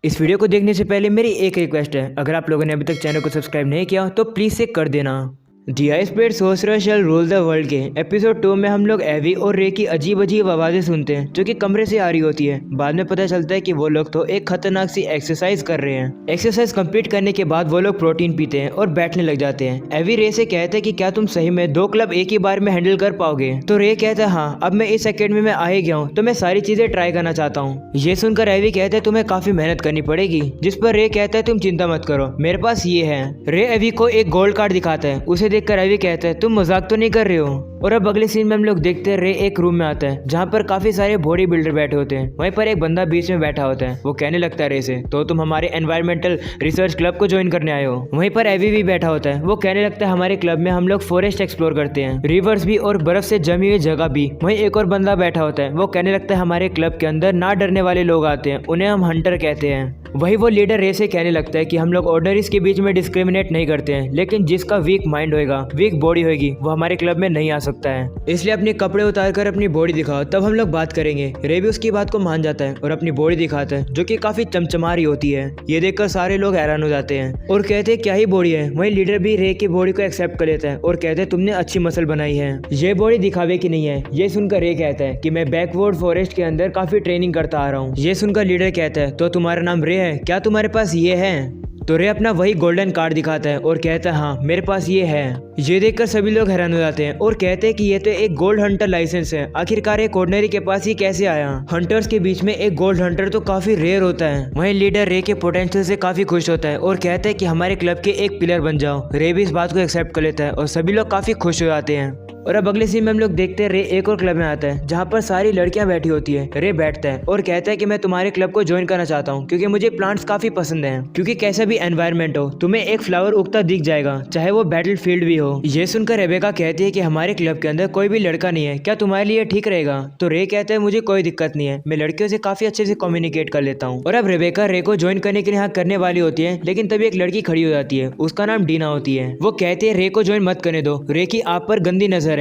इस वीडियो को देखने से पहले मेरी एक रिक्वेस्ट है, अगर आप लोगों ने अभी तक चैनल को सब्सक्राइब नहीं किया तो प्लीज़ से कर देना। The high speed sorcerer shall rule the world के एपिसोड 2 में हम लोग एवी और रे की अजीब अजीब आवाज़ें सुनते हैं जो कि कमरे से आ रही होती है। बाद में पता चलता है कि वो लोग तो एक खतरनाक सी एक्सरसाइज कर रहे हैं। एक्सरसाइज कंप्लीट करने के बाद वो लोग प्रोटीन पीते हैं और बैठने लग जाते हैं। एवी रे से कहते हैं कि क्या तुम सही में 2 क्लब एक ही बार में हैंडल कर पाओगे? तो रे कहता है हाँ, अब मैं इस एकेडमी में आ ही गया हूँ तो मैं सारी चीजें ट्राई करना चाहता हूँ। ये सुनकर एवी कहते हैं तुम्हें काफी मेहनत करनी पड़ेगी, जिस पर रे कहता है तुम चिंता मत करो, मेरे पास ये है। रे एवी को एक गोल्ड कार्ड दिखाता है। उसे देखकर एवी कहता है तुम मजाक तो नहीं कर रहे हो? और अब अगले सीन में हम लोग देखते हैं रे एक रूम में आता है जहाँ पर काफी सारे बॉडी बिल्डर बैठे होते हैं। वहीं पर एक बंदा बीच में बैठा होता है। वो कहने लगता है रे से, तो तुम हमारे एनवायरमेंटल रिसर्च क्लब को ज्वाइन करने आए हो? वहीं पर एवी भी बैठा होता है। वो कहने लगता है हमारे क्लब में हम लोग फॉरेस्ट एक्सप्लोर करते हैं, रिवर्स भी और बर्फ से जमी हुई जगह भी। वहीं एक और बंदा बैठा होता है। वो कहने लगता है हमारे क्लब के अंदर ना डरने वाले लोग आते हैं, उन्हें हम हंटर कहते हैं। वही वो लीडर रे से कहने लगता है कि हम लोग ऑर्डनरीज के बीच में डिस्क्रिमिनेट नहीं करते हैं, लेकिन जिसका वीक माइंड होएगा, वीक बॉडी होगी, वो हमारे क्लब में नहीं आ सकता है। इसलिए अपने कपड़े उतार कर अपनी बॉडी दिखाओ, तब हम लोग बात करेंगे। रे भी उसकी बात को मान जाता है और अपनी बॉडी दिखाता है जो कि काफी चमचमा रही होती है। ये देखकर सारे लोग हैरान हो जाते हैं और कहते हैं क्या ही बॉडी है। वही लीडर भी रे की बॉडी को एक्सेप्ट कर लेता है और कहते हैं तुमने अच्छी मसल बनाई है, ये बॉडी दिखावे की नहीं है। ये सुनकर रे कहता है कि मैं बैकवर्ड फॉरेस्ट के अंदर काफी ट्रेनिंग करता आ रहा हूँ। ये सुनकर लीडर कहता है तो तुम्हारा नाम रे है, क्या तुम्हारे पास ये है? तो रे अपना वही गोल्डन कार्ड दिखाता है और कहता है हाँ मेरे पास ये है। ये देखकर सभी लोग हैरान हो जाते हैं और कहते हैं कि ये तो एक गोल्ड हंटर लाइसेंस है, आखिरकार एक ऑर्डिनरी के पास ही कैसे आया? हंटर्स के बीच में एक गोल्ड हंटर तो काफी रेयर होता है। वहीं लीडर रे के पोटेंशियल से काफी खुश होता है और कहता है कि हमारे क्लब के एक पिलर बन जाओ। रे भी इस बात को एक्सेप्ट कर लेता है और सभी लोग काफी खुश हो जाते हैं। और अब अगले सीन में हम लोग देखते हैं रे एक और क्लब में आता है जहाँ पर सारी लड़कियां बैठी होती है। रे बैठता है और कहता है कि मैं तुम्हारे क्लब को ज्वाइन करना चाहता हूँ क्योंकि मुझे प्लांट्स काफी पसंद हैं। क्योंकि कैसा भी एनवायरनमेंट हो, तुम्हें एक फ्लावर उगता दिख जाएगा, चाहे वो बैटलफील्ड भी हो। ये सुनकर रेबेका कहती है कि हमारे क्लब के अंदर कोई भी लड़का नहीं है, क्या तुम्हारे लिए ठीक रहेगा? तो रे कहता है मुझे कोई दिक्कत नहीं है, मैं लड़कियों से काफी अच्छे से कम्युनिकेट कर लेता हूँ। और अब रेबेका रे को ज्वाइन करने के लिए हाँ करने वाली होती है, लेकिन तभी एक लड़की खड़ी हो जाती है। उसका नाम डीना होती है। वो कहती है रे को ज्वाइन मत करने दो, रे की आप पर गंदी नजर है।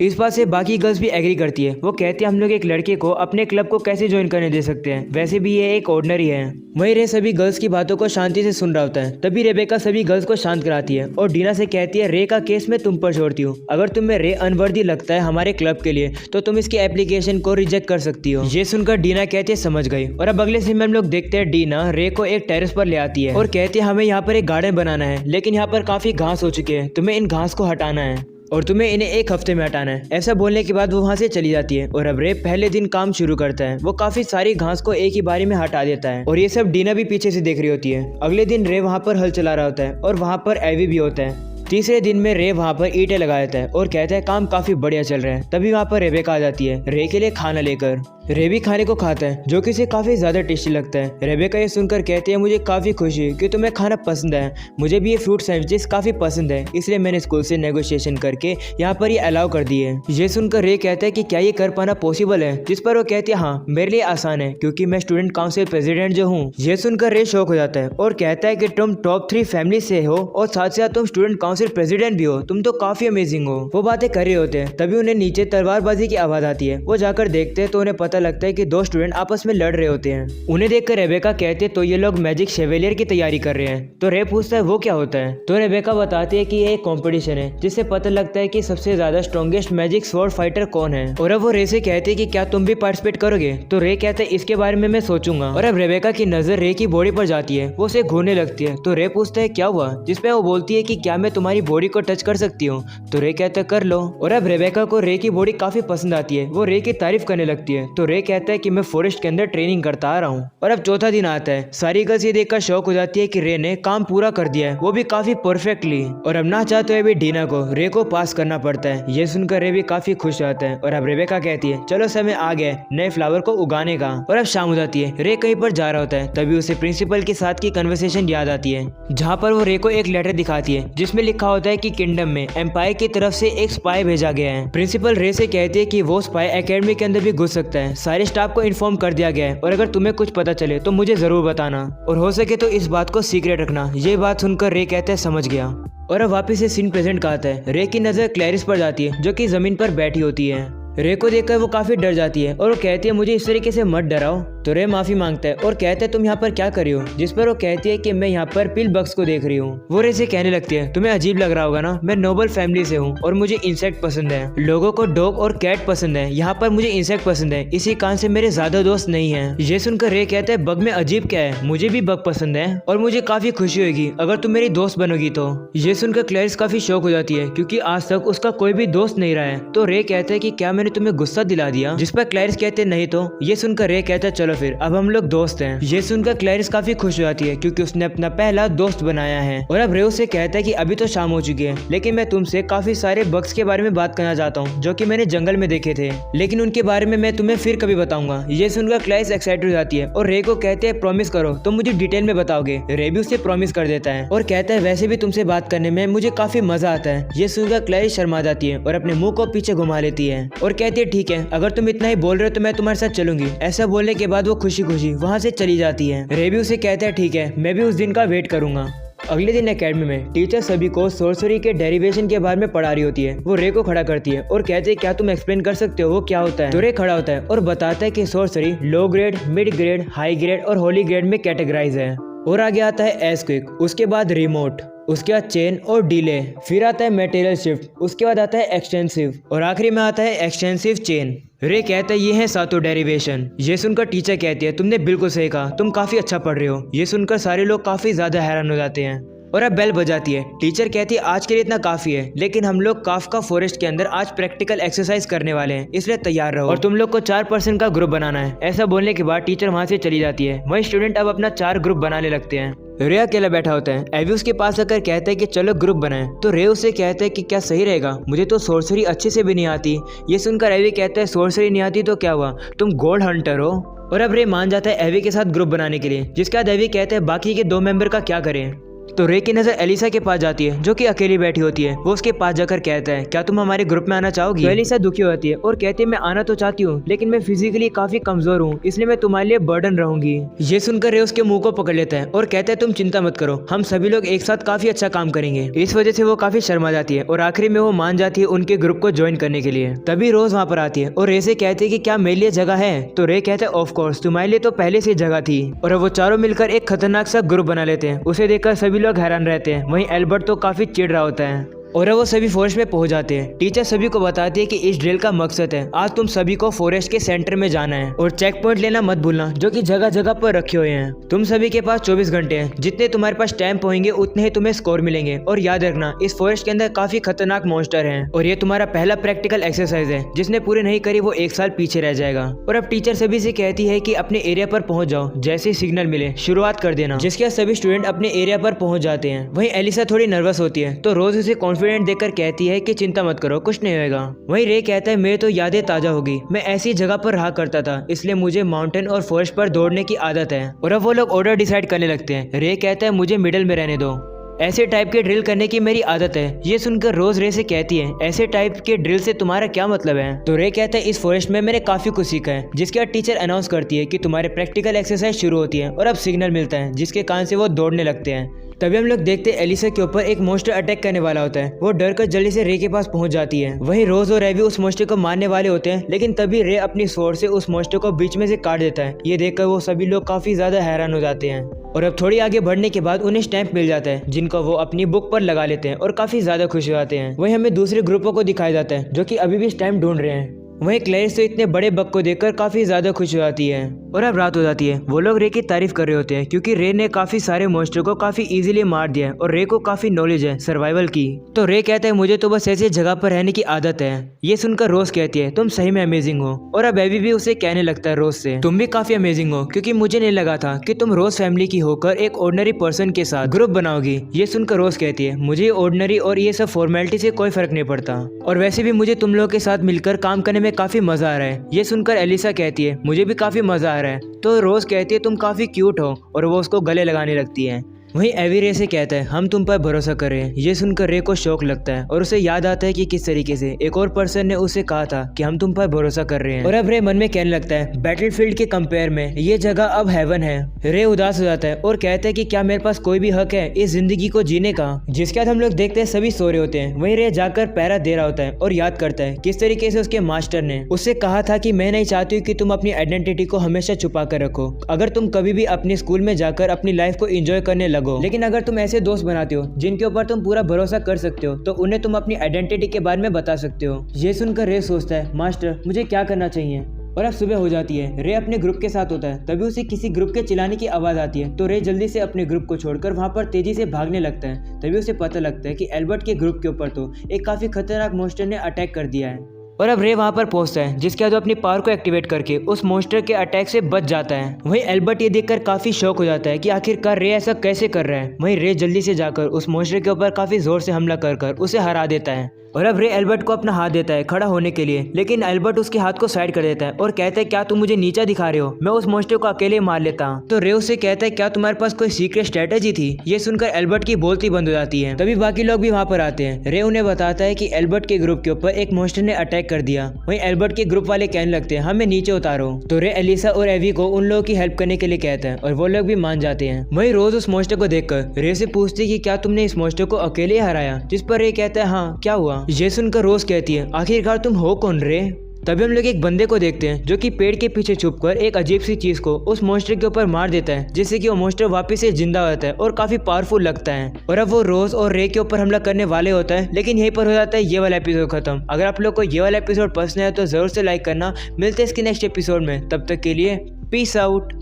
इस बात से बाकी गर्ल्स भी एग्री करती है। वो कहती है हम लोग एक लड़के को अपने क्लब को कैसे ज्वाइन करने दे सकते हैं, वैसे भी ये एक ऑर्डिनरी है। वहीं रे सभी गर्ल्स की बातों को शांति से सुन रहा होता है। तभी रेबेका सभी गर्ल्स को शांत कराती है और डीना से कहती है रे का केस मैं तुम पर छोड़ती हूँ, अगर तुम्हें रे अनवर्दी लगता है हमारे क्लब के लिए तो तुम इसकी एप्लीकेशन को रिजेक्ट कर सकती हो। ये सुनकर डीना कहती है समझ गई। और अब अगले सीन में हम लोग देखते हैं डीना रे को एक टेरेस पर ले आती है और कहती है हमें यहाँ पर एक गार्डन बनाना है, लेकिन यहाँ पर काफी घास हो चुकी है, तुम्हें इन घास को हटाना है और तुम्हें इन्हें एक हफ्ते में हटाना है। ऐसा बोलने के बाद वो वहाँ से चली जाती है। और अब रे पहले दिन काम शुरू करता है। वो काफी सारी घास को एक ही बारी में हटा देता है और ये सब डीना भी पीछे से देख रही होती है। अगले दिन रे वहाँ पर हल चला रहा होता है और वहाँ पर एवी भी होता है। तीसरे दिन में रे वहाँ पर ईंटें लगा देता है और कहता है काम काफी बढ़िया चल रहा है। तभी वहाँ पर रेबेका आ जाती है रे के लिए खाना लेकर। रे भी खाने को खाता है जो कि उसे काफी ज्यादा टेस्टी लगता है। रेबेका ये सुनकर कहती है मुझे काफी खुशी कि तुम्हें खाना पसंद है, मुझे भी ये फ्रूट सैंडविचेस काफी पसंद है, इसलिए मैंने स्कूल से नेगोशिएशन करके यहाँ पर ये अलाउ कर दिए। ये सुनकर रे कहता है कि क्या ये कर पाना पॉसिबल है? जिस पर वो कहती है हाँ मेरे लिए आसान है क्योंकि मैं स्टूडेंट काउंसिल प्रेसिडेंट जो हूँ। ये सुनकर रे शौक हो जाता है और कहता है कि तुम टॉप 3 फैमिली से हो और साथ साथ तुम स्टूडेंट काउंसिल प्रेसिडेंट भी हो, तुम तो काफी अमेजिंग हो। वो बातें कर रहे होते हैं तभी उन्हें नीचे तलवारबाजी की आवाज आती है। वो जाकर देखते हैं तो उन्हें पता लगता है कि 2 स्टूडेंट आपस में लड़ रहे होते हैं। उन्हें देखकर रेबेका कहते हैं तो ये लोग मैजिक शेवेलियर की तैयारी कर रहे हैं। तो रे पूछता है वो क्या होता है? तो रेबेका बताती है कि ये एक कंपटीशन है जिससे पता लगता है कि सबसे ज्यादा स्ट्रॉन्गेस्ट मैजिक स्वॉर्ड फाइटर कौन है। और अब वो रे से कहते हैं कि क्या तुम भी पार्टिसिपेट करोगे? तो रे कहते हैं इसके बारे में मैं सोचूंगा। और अब रेबेका की नजर रे की बॉडी पर जाती है, वो उसे घूरने लगती है। तो रे पूछता है क्या हुआ? जिसपे वो बोलती है कि क्या मैं तुम्हारी बॉडी को टच कर सकती हूँ? तो रे कहता है कर लो। और अब रेबेका को रे की बॉडी काफी पसंद आती है। वो रे की तारीफ करने लगती है। तो रे कहता है कि मैं फॉरेस्ट के अंदर ट्रेनिंग करता आ रहा हूँ। और अब चौथा दिन आता है। सारी गर्ल्स ये देखकर शौक हो जाती है कि रे ने काम पूरा कर दिया है, वो भी काफी परफेक्टली। और अब ना चाहते हुए भी डीना को रे को पास करना पड़ता है। ये सुनकर रे भी काफी खुश हो जाता है। और अब रेबेका कहती है चलो समय आ गया नए फ्लावर को उगाने का। और अब शाम हो जाती है। रे कहीं पर जा रहा होता है तभी उसे प्रिंसिपल के साथ की कन्वर्सेशन याद आती है जहाँ पर वो रे को एक लेटर दिखाती है जिसमें लिखा होता है कि किंगडम में एम्पायर की तरफ से एक स्पाई भेजा गया है। प्रिंसिपल रे से कहती है कि वो स्पाई एकेडमी के अंदर भी घुस सकता है, सारे स्टाफ को इन्फॉर्म कर दिया गया है और अगर तुम्हें कुछ पता चले तो मुझे जरूर बताना और हो सके तो इस बात को सीक्रेट रखना। ये बात सुनकर रे कहता है समझ गया। और अब वापिस से सीन प्रेजेंट का आता है। रे की नजर क्लैरिस पर जाती है जो कि जमीन पर बैठी होती है। रे को देखकर वो काफी डर जाती है और वो कहती है मुझे इस तरीके से मत डराओ। तो रे माफी मांगता है और कहता है तुम यहाँ पर क्या कर रही हो, जिस पर वो कहती है कि मैं यहाँ पर पिल बग्स को देख रही हूँ। वो रे से कहने लगती है तुम्हें अजीब लग रहा होगा ना, मैं नोबल फैमिली से हूँ और मुझे इंसेक्ट पसंद है, लोगों को डॉग और कैट पसंद है, यहाँ पर मुझे इंसेक्ट पसंद है, इसी कारण से मेरे ज्यादा दोस्त नहीं है। ये सुनकर रे कहता है बग में अजीब क्या है, मुझे भी बग पसंद है और मुझे काफी खुशी होगी अगर तुम मेरी दोस्त बनोगी तो। ये सुनकर क्लैरिस काफी शौक हो जाती है क्योंकि आज तक उसका कोई भी दोस्त नहीं रहा है। तो रे कहता है कि क्या मैंने तुम्हें गुस्सा दिला दिया, जिस पर क्लैरिस कहते नहीं तो। ये सुनकर रे कहता है चलो फिर अब हम लोग दोस्त हैं। ये सुनकर क्लैरिस काफी खुश हो जाती है क्योंकि उसने अपना पहला दोस्त बनाया है। और अब रे उससे कहता है कि अभी तो शाम हो चुकी है लेकिन मैं तुमसे काफी सारे बग्स के बारे में बात करना चाहता हूँ जो कि मैंने जंगल में देखे थे, लेकिन उनके बारे में मैं तुम्हें फिर कभी बताऊंगा। ये सुनकर क्लैरिस एक्साइटेड हो जाती है और रे को कहते हैं प्रॉमिस करो तो मुझे डिटेल में बताओगे। रे भी उससे प्रॉमिस कर देता है और कहता है वैसे भी तुमसे बात करने में मुझे काफी मजा आता है। ये सुनकर क्लैरिस शर्मा जाती है और अपने मुंह को पीछे घुमा लेती है और कहती है ठीक है अगर तुम इतना ही बोल रहे हो तो मैं तुम्हारे साथ चलूंगी। ऐसा बोलने के बाद वो खुशी खुशी वहाँ से चली जाती है। रे भी उसे कहता है ठीक है मैं भी उस दिन का वेट करूंगा। अगले दिन एकेडमी में टीचर सभी को सोर्सरी के डेरिवेशन के बारे में पढ़ा रही होती है। वो रे को खड़ा करती है और कहते हैं क्या तुम एक्सप्लेन कर सकते हो वो क्या होता है। तो रे खड़ा होता है और बताता है कि sorcery low grade, mid grade, high grade और होली ग्रेड में कैटेगराइज है। और आगे आता है एज क्विक, उसके बाद रिमोट, उसके बाद चेन और डिले, फिर आता है मटेरियल शिफ्ट, उसके बाद आता है एक्सटेंसिव और आखिरी में आता है एक्सटेंसिव चेन। रे कहता है ये है सातों डेरिवेशन। ये सुनकर टीचर कहती है तुमने बिल्कुल सही कहा, तुम काफी अच्छा पढ़ रहे हो। ये सुनकर सारे लोग काफी ज्यादा हैरान हो जाते हैं और अब बेल बजाती है। टीचर कहती है आज के लिए इतना काफी है, लेकिन हम लोग काफका फॉरेस्ट के अंदर आज प्रैक्टिकल एक्सरसाइज करने वाले हैं, इसलिए तैयार रहो और तुम लोग को 4% का ग्रुप बनाना है। ऐसा बोलने के बाद टीचर वहाँ से चली जाती है। वही स्टूडेंट अब अपना 4 ग्रुप बनाने लगते हैं। रे अकेला बैठा होता है। एवी उसके पास आकर कहता है कि चलो ग्रुप बनाएं। तो रे उससे कहता है कि क्या सही रहेगा, मुझे तो सोर्सरी अच्छे से भी नहीं आती। ये सुनकर एवी कहता है सोर्सरी नहीं आती तो क्या हुआ, तुम गोल्ड हंटर हो। और अब रे मान जाता है एवी के साथ ग्रुप बनाने के लिए, जिसके बाद एवी कहते हैं बाकी के 2 मेंबर का क्या करें। तो रे की नजर एलिसा के पास जाती है जो कि अकेली बैठी होती है। वो उसके पास जाकर कहता है क्या तुम हमारे ग्रुप में आना चाहोगी। तो एलिसा दुखी होती है और कहती है मैं आना तो चाहती हूँ लेकिन मैं फिजिकली काफी कमजोर हूँ, इसलिए मैं तुम्हारे लिए बर्डन रहूंगी। ये सुनकर रे उसके मुंह को पकड़ लेता है और कहता है तुम चिंता मत करो, हम सभी लोग एक साथ काफी अच्छा काम करेंगे। इस वजह से वो काफी शर्मा जाती है और आखिरी में वो मान जाती है उनके ग्रुप को ज्वाइन करने के लिए। तभी रोज वहाँ पर आती है और रे से कहती है कि क्या मेरे लिए जगह है। तो रे कहता है ऑफ कोर्स, तुम्हारे लिए तो पहले से जगह थी। और वो चारों मिलकर एक खतरनाक सा ग्रुप बना लेते हैं। उसे देखकर सभी लोग हैरान रहते हैं। वहीं एल्बर्ट तो काफी चिढ़ रहा होता है और वो सभी फॉरेस्ट में पहुंच जाते हैं। टीचर सभी को बताती है कि इस ड्रिल का मकसद है आज तुम सभी को फॉरेस्ट के सेंटर में जाना है और चेक पॉइंट लेना मत भूलना जो कि जगह जगह पर रखे हुए हैं। तुम सभी के पास 24 घंटे हैं, जितने तुम्हारे पास स्टैम्प होंगे उतने ही तुम्हें स्कोर मिलेंगे। और याद रखना इस फॉरेस्ट के अंदर काफी खतरनाक मॉन्स्टर हैं और ये तुम्हारा पहला प्रैक्टिकल एक्सरसाइज है, जिसने पूरी नहीं करी वो 1 साल पीछे रह जाएगा। और अब टीचर सभी से कहती है कि अपने एरिया पर पहुंच जाओ, जैसे ही सिग्नल मिले शुरुआत कर देना। जिसके बाद सभी स्टूडेंट अपने एरिया पर पहुंच जाते हैं। वहीं एलिसा थोड़ी नर्वस होती है तो रोज उसे कॉन्फिडेंट देकर कहती है कि चिंता मत करो, कुछ नहीं होगा। वहीं रे कहता है मेरी तो यादें ताजा होगी, मैं ऐसी जगह पर रहा करता था, इसलिए मुझे माउंटेन और फॉरेस्ट पर दौड़ने की आदत है। और अब वो लोग ऑर्डर डिसाइड करने लगते हैं। रे कहता है मुझे मिडिल में रहने दो, ऐसे टाइप के ड्रिल करने की मेरी आदत है। ये सुनकर रोज रे से कहती है ऐसे टाइप के ड्रिल से तुम्हारा क्या मतलब है। तो रे कहता है इस फॉरेस्ट में मैंने काफी कुछ सीखा है। जिसके बाद टीचर अनाउंस करती है कि तुम्हारे प्रैक्टिकल एक्सरसाइज शुरू होती है और अब सिग्नल मिलता है, जिसके कारण से वो दौड़ने लगते हैं। तभी हम लोग देखते हैं एलिसा के ऊपर एक मॉन्स्टर अटैक करने वाला होता है। वो डर कर जल्दी से रे के पास पहुंच जाती है। वहीं रोज और एवी उस मॉन्स्टर को मारने वाले होते हैं, लेकिन तभी रे अपनी स्वॉर्ड से उस मॉन्स्टर को बीच में से काट देता है। ये देखकर वो सभी लोग काफी ज्यादा हैरान हो जाते हैं। और अब थोड़ी आगे बढ़ने के बाद उन्हें स्टैंप मिल जाता है, जिनको वो अपनी बुक पर लगा लेते हैं और काफी ज्यादा खुश हो जाते हैं। वहीं हमें दूसरे ग्रुपों को दिखाया जाता है जो कि अभी भी स्टैंप ढूंढ रहे हैं। वहीं क्लैरिस तो इतने बड़े बग को देखकर काफी ज्यादा खुश हो जाती है। और अब रात हो जाती है। वो लोग रे की तारीफ कर रहे होते हैं क्योंकि रे ने काफी सारे मॉन्स्टर को काफी इजीली मार दिया है और रे को काफी नॉलेज है सर्वाइवल की। तो रे कहता है मुझे तो बस ऐसी जगह पर रहने की आदत है। ये सुनकर रोज कहती है तुम सही में अमेजिंग हो। और अब एवी भी उसे कहने लगता है रोज से तुम भी काफी अमेजिंग हो, क्योंकि मुझे नहीं लगा था कि तुम रोज फैमिली की होकर एक ऑर्डिनरी पर्सन के साथ ग्रुप बनाओगी। ये सुनकर रोज कहती है मुझे ऑर्डिनरी और ये सब फॉर्मेलिटी से कोई फर्क नहीं पड़ता, और वैसे भी मुझे तुम लोगों के साथ मिलकर काम करने में काफी मजा आ रहा है। ये सुनकर एलिसा कहती है मुझे भी काफी मजा आ रहा है। तो रोज कहती है तुम काफी क्यूट हो और वो उसको गले लगाने लगती है। वहीं एवी रे से कहता है हम तुम पर भरोसा कर रहे हैं। ये सुनकर रे को शौक लगता है और उसे याद आता है कि किस तरीके से एक और पर्सन ने उसे कहा था कि हम तुम पर भरोसा कर रहे हैं। और अब रे मन में कहने लगता है बैटलफील्ड के कंपेयर में ये जगह अब हेवन है। रे उदास हो जाता है और कहता है कि क्या मेरे पास कोई भी हक है इस जिंदगी को जीने का। जिसके बाद हम लोग देखते हैं सभी सो रहे होते हैं। वहीं रे जाकर पैरा दे रहा होता है और याद करता है किस तरीके से उसके मास्टर ने उससे कहा था कि मैं नहीं चाहती हूँ कि तुम अपनी आइडेंटिटी को हमेशा छुपा कर रखो। अगर तुम कभी भी अपने स्कूल में जाकर अपनी लाइफ को एंजॉय करने लगो, लेकिन अगर तुम ऐसे दोस्त बनाते हो जिनके ऊपर तुम पूरा भरोसा कर सकते हो तो उन्हें तुम अपनी आइडेंटिटी के बारे में बता सकते हो। ये सुनकर रे सोचता है मास्टर मुझे क्या करना चाहिए। और अब सुबह हो जाती है। रे अपने ग्रुप के साथ होता है, तभी उसे किसी ग्रुप के चिल्लाने की आवाज आती है। तो रे जल्दी से अपने ग्रुप को छोड़कर वहां पर तेजी से भागने लगता है। तभी उसे पता लगता है कि एल्बर्ट के ग्रुप के ऊपर तो एक काफी खतरनाक मॉन्स्टर ने अटैक कर दिया है। और अब रे वहां पर पहुंचता है जिसके बाद वो अपनी पावर को एक्टिवेट करके उस मॉन्स्टर के अटैक से बच जाता है। वहीं एल्बर्ट ये देखकर काफी शॉक हो जाता है कि आखिरकार रे ऐसा कैसे कर रहा है। वहीं रे जल्दी से जाकर उस मॉन्स्टर के ऊपर काफी जोर से हमला कर उसे हरा देता है। और अब रे एल्बर्ट को अपना हाथ देता है खड़ा होने के लिए, लेकिन एल्बर्ट उसके हाथ को साइड कर देता है और कहता है क्या तुम मुझे नीचा दिखा रहे हो, मैं उस मॉन्स्टर को अकेले मार लेता हूँ। तो रे उससे कहता है क्या तुम्हारे पास कोई सीक्रेट स्ट्रेटेजी थी। ये सुनकर एल्बर्ट की बोलती बंद हो जाती है। तभी बाकी लोग भी वहाँ पर आते हैं। रे उन्हें बताता है कि एल्बर्ट के ग्रुप के ऊपर एक मॉन्स्टर ने अटैक कर दिया। वहीं एल्बर्ट के ग्रुप वाले कहने लगते हैं हमें नीचे उतारो। तो रे एलिसा और एवी को उन लोगों की हेल्प करने के लिए कहता है और वो लोग भी मान जाते हैं। वहीं रोज उस मॉन्स्टर को देखकर रे से पूछती है कि क्या तुमने इस मॉन्स्टर को अकेले हराया, जिस पर रे कहता है हाँ क्या हुआ। ये सुनकर रोज कहती है आखिरकार तुम हो कौन रे। तभी हम लोग एक बंदे को देखते हैं जो कि पेड़ के पीछे छुपकर एक अजीब सी चीज को उस मॉन्स्टर के ऊपर मार देता है, जिससे कि वो मॉन्स्टर वापस से जिंदा होता है और काफी पावरफुल लगता है। और अब वो रोज और रे के ऊपर हमला करने वाले होता है, लेकिन यहीं पर हो जाता है ये वाला एपिसोड खत्म। अगर आप लोग को ये वाला एपिसोड पसंद है तो जरूर से लाइक करना। मिलते हैं इसके नेक्स्ट एपिसोड में, तब तक के लिए पीस आउट।